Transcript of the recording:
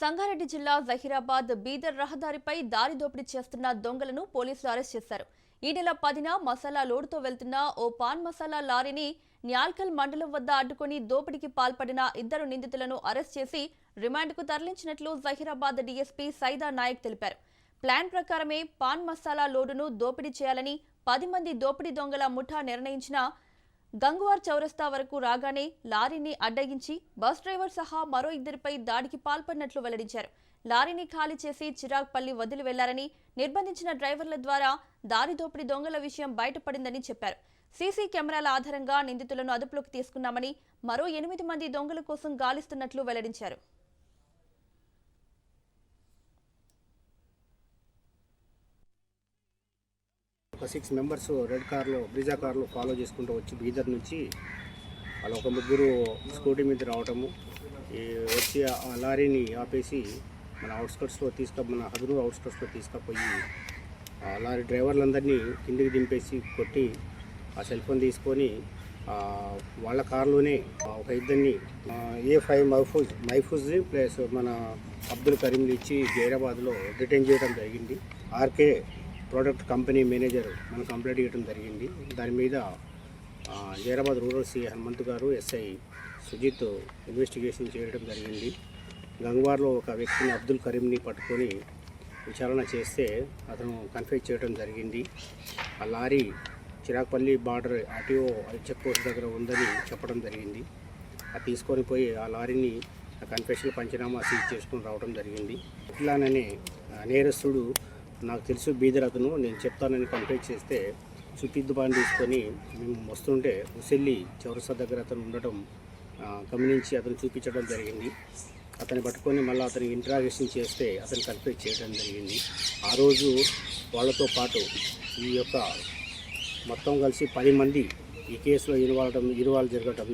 సంగారెడ్డి జిల్లా జహీరాబాద్ బీదర్ రహదారిపై దారి దోపిడీ చేస్తున్న దొంగలను పోలీసులు అరెస్ట్ చేశారు. ఈ నెల 10న మసాలా లోడుతో వెళ్తున్న ఓ పాన్ మసాలా లారీని న్యాల్కల్ మండలం వద్ద అడ్డుకుని దోపిడీకి పాల్పడిన ఇద్దరు నిందితులను అరెస్ట్ చేసి రిమాండ్కు తరలించినట్లు జహీరాబాద్ డీఎస్పీ సైదా నాయక్ తెలిపారు. ప్లాన్ ప్రకారమే పాన్ మసాలా లోడును దోపిడీ చేయాలని 10 మంది దోపిడీ దొంగల ముఠా నిర్ణయించిన గంగువార్ చౌరస్తా వరకు రాగానే లారీని అడ్డగించి బస్ డ్రైవర్ సహా మరో ఇద్దరిపై దాడికి పాల్పడినట్లు వెల్లడించారు. లారీని ఖాళీ చేసి చిరాగ్పల్లి వదిలి వెళ్లారని, నిర్బంధించిన డ్రైవర్ల ద్వారా దారి దోపిడీ దొంగల విషయం బయటపడిందని చెప్పారు. సీసీ కెమెరాల ఆధారంగా నిందితులను అదుపులోకి తీసుకున్నామని, మరో 8 మంది దొంగల కోసం గాలిస్తున్నట్లు వెల్లడించారు. ఒక 6 మెంబర్స్ రెడ్ కార్లో బ్రిజా కార్లో ఫాలో చేసుకుంటూ వచ్చి బీదర్ నుంచి వాళ్ళ ఒక ముగ్గురు స్కూటీ మీద రావటము, వచ్చి ఆ లారీని ఆపేసి మన హదురు అవుట్స్కట్స్లో తీసుకుపోయి లారీ డ్రైవర్లందరినీ కిందికి దింపేసి కొట్టి ఆ సెల్ ఫోన్ తీసుకొని వాళ్ళ కారులోనే ఒక ఇద్దరిని A5 మైఫూజ్ని ప్లస్ మన అబ్దుల్ కరీంని ఇచ్చి జైరాబాద్లో డిటైన్ చేయడం జరిగింది. ఆర్కే ప్రోడక్ట్ కంపెనీ మేనేజర్ మనం కంప్లైంట్ ఇవ్వడం జరిగింది. దాని మీద జైరాబాద్ రూరల్ సి హనుమంత్ గారు, ఎస్ఐ సుజిత్ ఇన్వెస్టిగేషన్ చేయడం జరిగింది. గంగ్వార్లో ఒక వ్యక్తిని అబ్దుల్ కరీంని పట్టుకొని విచారణ చేస్తే అతను కన్ఫ్యూజ్ చేయడం జరిగింది. ఆ lorry Chiragpalli border RTO check post దగ్గర ఉందని చెప్పడం జరిగింది. అది తీసుకొని పోయి ఆ లారీని కన్ఫెషన్ పంచనామా సీజ్ చేసుకొని రావడం జరిగింది. ఇట్లాననే నేరస్తుడు నాకు తెలుసు బీదర్ అతను, నేను చెప్తానని కంప్లైంట్ చేస్తే చూపిద్దుబాని తీసుకొని మేము వస్తుంటే ఉసెల్లి చౌరస్తా దగ్గర అతను ఉండటం గమనించి అతను చూపించడం జరిగింది. అతన్ని పట్టుకొని మళ్ళీ అతని ఇంట్రాగేషన్ చేస్తే అతను కంప్లైంట్ చేయడం జరిగింది. ఆ రోజు వాళ్ళతో పాటు ఈ మొత్తం కలిసి 10 మంది ఈ కేసులో ఇన్వాల్వ్ జరగడం